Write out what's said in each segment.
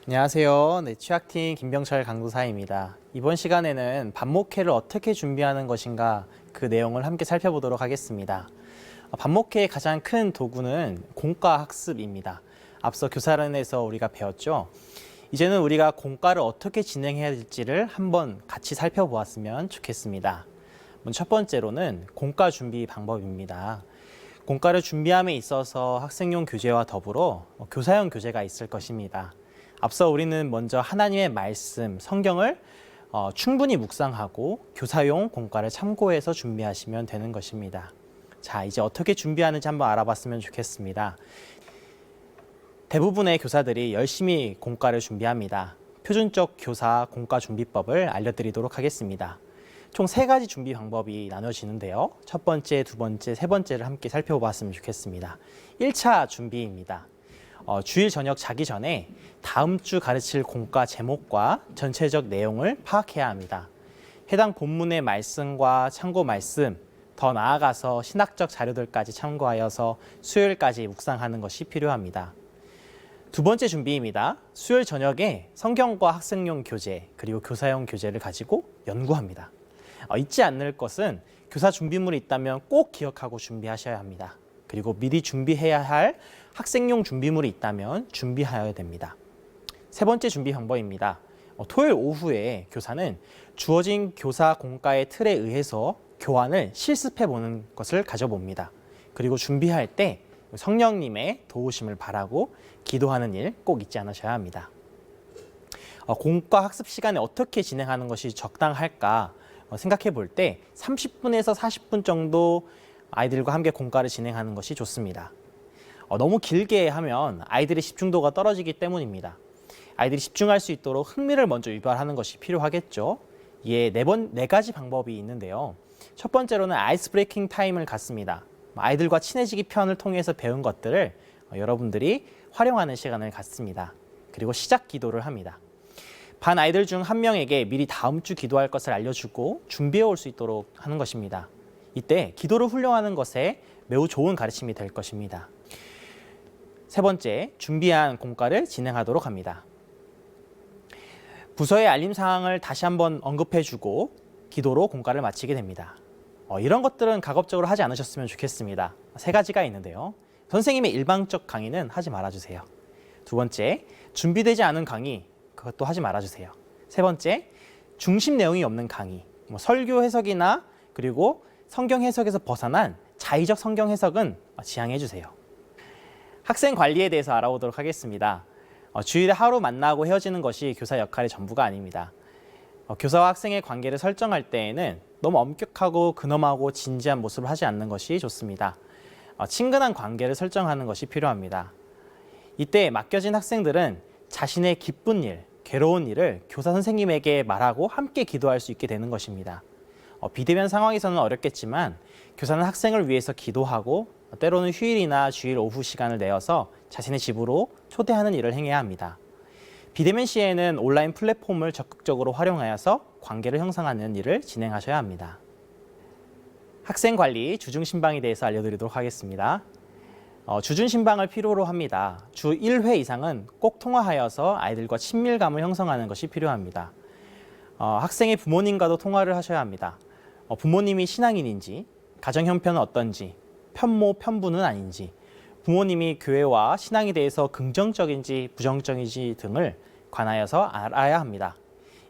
안녕하세요. 취약팀 김병철 강도사입니다. 이번 시간에는 반목회를 어떻게 준비하는 것인가 그 내용을 함께 살펴보도록 하겠습니다. 반목회의 가장 큰 도구는 공과 학습입니다. 앞서 교사론에서 우리가 배웠죠. 이제는 우리가 공과를 어떻게 진행해야 될지를 한번 같이 살펴보았으면 좋겠습니다. 첫 번째로는 공과 준비 방법입니다. 공과를 준비함에 있어서 학생용 교재와 더불어 교사용 교재가 있을 것입니다. 앞서 우리는 먼저 하나님의 말씀, 성경을 충분히 묵상하고 교사용 공과를 참고해서 준비하시면 되는 것입니다. 자, 이제 어떻게 준비하는지 한번 알아봤으면 좋겠습니다. 대부분의 교사들이 열심히 공과를 준비합니다. 표준적 교사 공과 준비법을 알려드리도록 하겠습니다. 총 3가지 준비 방법이 나눠지는데요. 첫 번째, 두 번째, 세 번째를 함께 살펴봤으면 좋겠습니다. 1차 준비입니다. 주일 저녁 자기 전에 다음 주 가르칠 공과 제목과 전체적 내용을 파악해야 합니다. 해당 본문의 말씀과 참고 말씀, 더 나아가서 신학적 자료들까지 참고하여서 수요일까지 묵상하는 것이 필요합니다. 두 번째 준비입니다. 수요일 저녁에 성경과 학생용 교재 그리고 교사용 교재를 가지고 연구합니다. 잊지 않을 것은 교사 준비물이 있다면 꼭 기억하고 준비하셔야 합니다. 그리고 미리 준비해야 할 학생용 준비물이 있다면 준비하여야 됩니다. 세 번째 준비 방법입니다. 토요일 오후에 교사는 주어진 교사 공과의 틀에 의해서 교환을 실습해 보는 것을 가져봅니다. 그리고 준비할 때 성령님의 도우심을 바라고 기도하는 일 꼭 잊지 않으셔야 합니다. 공과 학습 시간에 어떻게 진행하는 것이 적당할까 생각해 볼 때 30분에서 40분 정도 아이들과 함께 공과를 진행하는 것이 좋습니다. 너무 길게 하면 아이들의 집중도가 떨어지기 때문입니다. 아이들이 집중할 수 있도록 흥미를 먼저 유발하는 것이 필요하겠죠. 이에 4가지 방법이 있는데요. 첫 번째로는 아이스 브레이킹 타임을 갖습니다. 아이들과 친해지기 편을 통해서 배운 것들을 여러분들이 활용하는 시간을 갖습니다. 그리고 시작 기도를 합니다. 반 아이들 중 한 명에게 미리 다음 주 기도할 것을 알려주고 준비해 올 수 있도록 하는 것입니다. 이때 기도를 훈련하는 것에 매우 좋은 가르침이 될 것입니다. 세 번째, 준비한 공과를 진행하도록 합니다. 부서의 알림사항을 다시 한번 언급해주고 기도로 공과를 마치게 됩니다. 이런 것들은 가급적으로 하지 않으셨으면 좋겠습니다. 3가지가 있는데요. 선생님의 일방적 강의는 하지 말아주세요. 두 번째, 준비되지 않은 강의, 그것도 하지 말아주세요. 세 번째, 중심 내용이 없는 강의, 설교 해석이나 그리고 성경 해석에서 벗어난 자의적 성경 해석은 지양해 주세요. 학생 관리에 대해서 알아보도록 하겠습니다. 주일에 하루 만나고 헤어지는 것이 교사 역할의 전부가 아닙니다. 교사와 학생의 관계를 설정할 때에는 너무 엄격하고 근엄하고 진지한 모습을 하지 않는 것이 좋습니다. 친근한 관계를 설정하는 것이 필요합니다. 이때 맡겨진 학생들은 자신의 기쁜 일, 괴로운 일을 교사 선생님에게 말하고 함께 기도할 수 있게 되는 것입니다. 비대면 상황에서는 어렵겠지만 교사는 학생을 위해서 기도하고 때로는 휴일이나 주일 오후 시간을 내어서 자신의 집으로 초대하는 일을 행해야 합니다. 비대면 시에는 온라인 플랫폼을 적극적으로 활용하여서 관계를 형성하는 일을 진행하셔야 합니다. 학생 관리 주중 신방에 대해서 알려드리도록 하겠습니다. 주중 신방을 필요로 합니다. 주 1회 이상은 꼭 통화하여서 아이들과 친밀감을 형성하는 것이 필요합니다. 학생의 부모님과도 통화를 하셔야 합니다. 부모님이 신앙인인지, 가정 형편은 어떤지, 편모, 편부는 아닌지, 부모님이 교회와 신앙에 대해서 긍정적인지 부정적인지 등을 관하여서 알아야 합니다.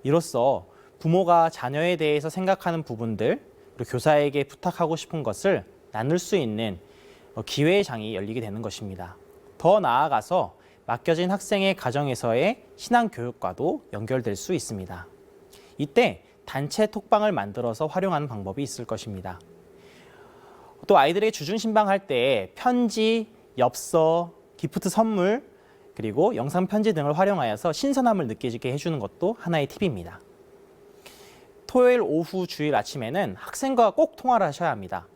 이로써 부모가 자녀에 대해서 생각하는 부분들, 그리고 교사에게 부탁하고 싶은 것을 나눌 수 있는 기회의 장이 열리게 되는 것입니다. 더 나아가서 맡겨진 학생의 가정에서의 신앙 교육과도 연결될 수 있습니다. 이때 단체 톡방을 만들어서 활용하는 방법이 있을 것입니다. 또 아이들에게 주중 신방할 때 편지, 엽서, 기프트 선물, 그리고 영상 편지 등을 활용하여서 신선함을 느끼게 해주는 것도 하나의 팁입니다. 토요일 오후, 주일 아침에는 학생과 꼭 통화를 하셔야 합니다.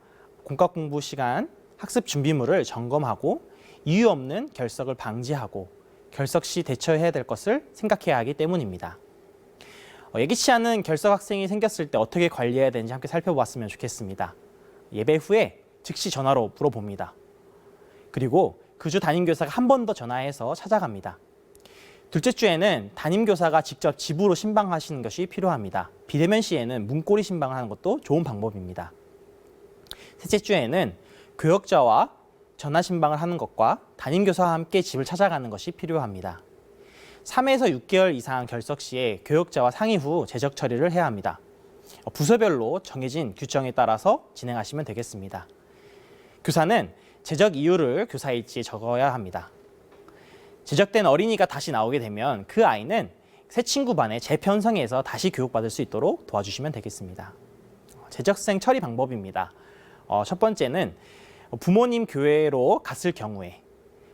공과 공부 시간, 학습 준비물을 점검하고 이유 없는 결석을 방지하고 결석 시 대처해야 될 것을 생각해야 하기 때문입니다. 예기치 않은 결석 학생이 생겼을 때 어떻게 관리해야 되는지 함께 살펴보았으면 좋겠습니다. 예배 후에 즉시 전화로 물어봅니다. 그리고 그 주 담임교사가 한 번 더 전화해서 찾아갑니다. 둘째 주에는 담임교사가 직접 집으로 신방하시는 것이 필요합니다. 비대면 시에는 문고리 신방을 하는 것도 좋은 방법입니다. 셋째 주에는 교역자와 전화 신방을 하는 것과 담임교사와 함께 집을 찾아가는 것이 필요합니다. 3에서 6개월 이상 결석 시에 교역자와 상의 후 제적 처리를 해야 합니다. 부서별로 정해진 규정에 따라서 진행하시면 되겠습니다. 교사는 제적 이유를 교사 일지에 적어야 합니다. 제적된 어린이가 다시 나오게 되면 그 아이는 새 친구 반에 재편성해서 다시 교육받을 수 있도록 도와주시면 되겠습니다. 제적생 처리 방법입니다. 첫 번째는 부모님 교회로 갔을 경우에,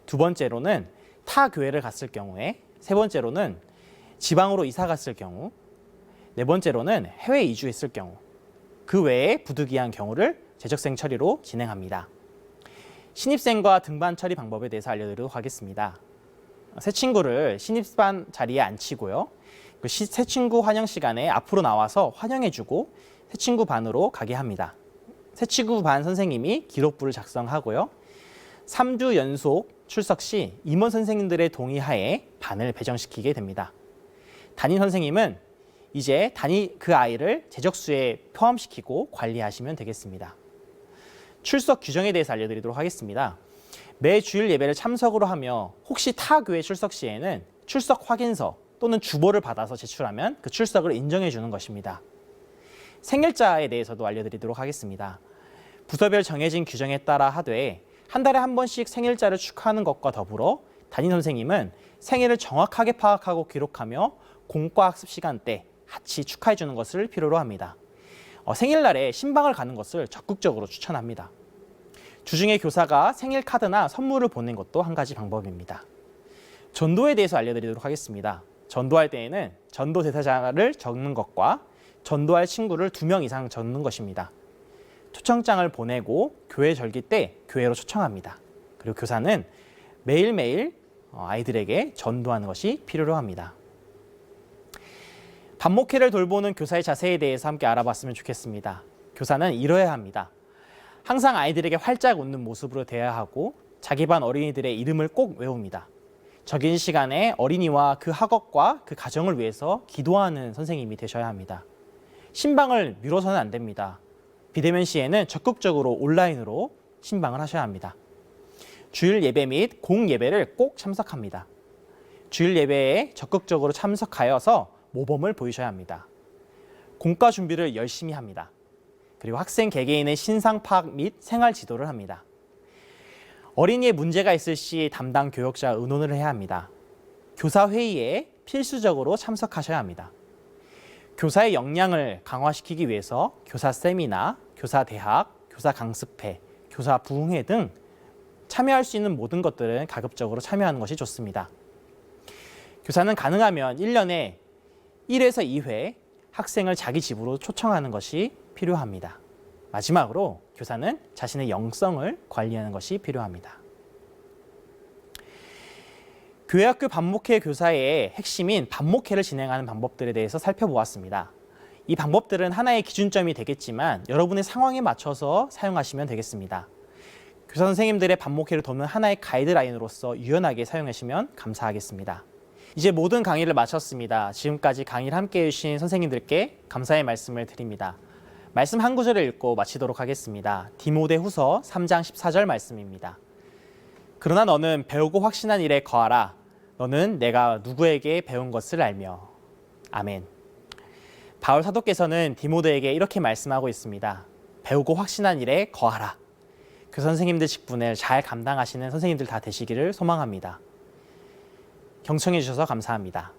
두 번째로는 타 교회를 갔을 경우에, 세 번째로는 지방으로 이사 갔을 경우, 네 번째로는 해외 이주했을 경우, 그 외에 부득이한 경우를 제적생 처리로 진행합니다. 신입생과 등반 처리 방법에 대해서 알려드리도록 하겠습니다. 새 친구를 신입반 자리에 앉히고요. 새 친구 환영 시간에 앞으로 나와서 환영해주고 새 친구 반으로 가게 합니다. 새 친구 반 선생님이 기록부를 작성하고요. 3주 연속 출석 시 임원 선생님들의 동의하에 반을 배정시키게 됩니다. 담임 선생님은 이제 그 아이를 제적수에 포함시키고 관리하시면 되겠습니다. 출석 규정에 대해서 알려드리도록 하겠습니다. 매 주일 예배를 참석으로 하며 혹시 타 교회 출석 시에는 출석 확인서 또는 주보를 받아서 제출하면 그 출석을 인정해 주는 것입니다. 생일자에 대해서도 알려드리도록 하겠습니다. 부서별 정해진 규정에 따라 하되 한 달에 한 번씩 생일자를 축하하는 것과 더불어 담임 선생님은 생일을 정확하게 파악하고 기록하며 공과 학습 시간 때 같이 축하해 주는 것을 필요로 합니다. 생일날에 신방을 가는 것을 적극적으로 추천합니다. 주중에 교사가 생일 카드나 선물을 보낸 것도 한 가지 방법입니다. 전도에 대해서 알려드리도록 하겠습니다. 전도할 때에는 전도 대상자를 적는 것과 전도할 친구를 2명 이상 적는 것입니다. 초청장을 보내고 교회 절기 때 교회로 초청합니다. 그리고 교사는 매일매일 아이들에게 전도하는 것이 필요로 합니다. 반목회를 돌보는 교사의 자세에 대해서 함께 알아봤으면 좋겠습니다. 교사는 이뤄야 합니다. 항상 아이들에게 활짝 웃는 모습으로 대해야 하고 자기 반 어린이들의 이름을 꼭 외웁니다. 적인 시간에 어린이와 그 학업과 그 가정을 위해서 기도하는 선생님이 되셔야 합니다. 신방을 미뤄서는 안 됩니다. 비대면 시에는 적극적으로 온라인으로 신방을 하셔야 합니다. 주일 예배 및 공예배를 꼭 참석합니다. 주일 예배에 적극적으로 참석하여서 모범을 보이셔야 합니다. 공과 준비를 열심히 합니다. 그리고 학생 개개인의 신상 파악 및 생활 지도를 합니다. 어린이의 문제가 있을 시 담당 교역자와 의논을 해야 합니다. 교사 회의에 필수적으로 참석하셔야 합니다. 교사의 역량을 강화시키기 위해서 교사 세미나, 교사 대학, 교사 강습회, 교사 부흥회 등 참여할 수 있는 모든 것들은 가급적으로 참여하는 것이 좋습니다. 교사는 가능하면 1년에 1회에서 2회 학생을 자기 집으로 초청하는 것이 필요합니다. 마지막으로 교사는 자신의 영성을 관리하는 것이 필요합니다. 교회학교 반목회 교사의 핵심인 반목회를 진행하는 방법들에 대해서 살펴보았습니다. 이 방법들은 하나의 기준점이 되겠지만 여러분의 상황에 맞춰서 사용하시면 되겠습니다. 교사 선생님들의 반목회를 돕는 하나의 가이드라인으로서 유연하게 사용하시면 감사하겠습니다. 이제 모든 강의를 마쳤습니다. 지금까지 강의를 함께해 주신 선생님들께 감사의 말씀을 드립니다. 말씀 한 구절을 읽고 마치도록 하겠습니다. 디모데후서 3장 14절 말씀입니다. 그러나 너는 배우고 확신한 일에 거하라. 너는 내가 누구에게 배운 것을 알며. 아멘. 바울 사도께서는 디모데에게 이렇게 말씀하고 있습니다. 배우고 확신한 일에 거하라. 그 선생님들 직분을 잘 감당하시는 선생님들 다 되시기를 소망합니다. 경청해 주셔서 감사합니다.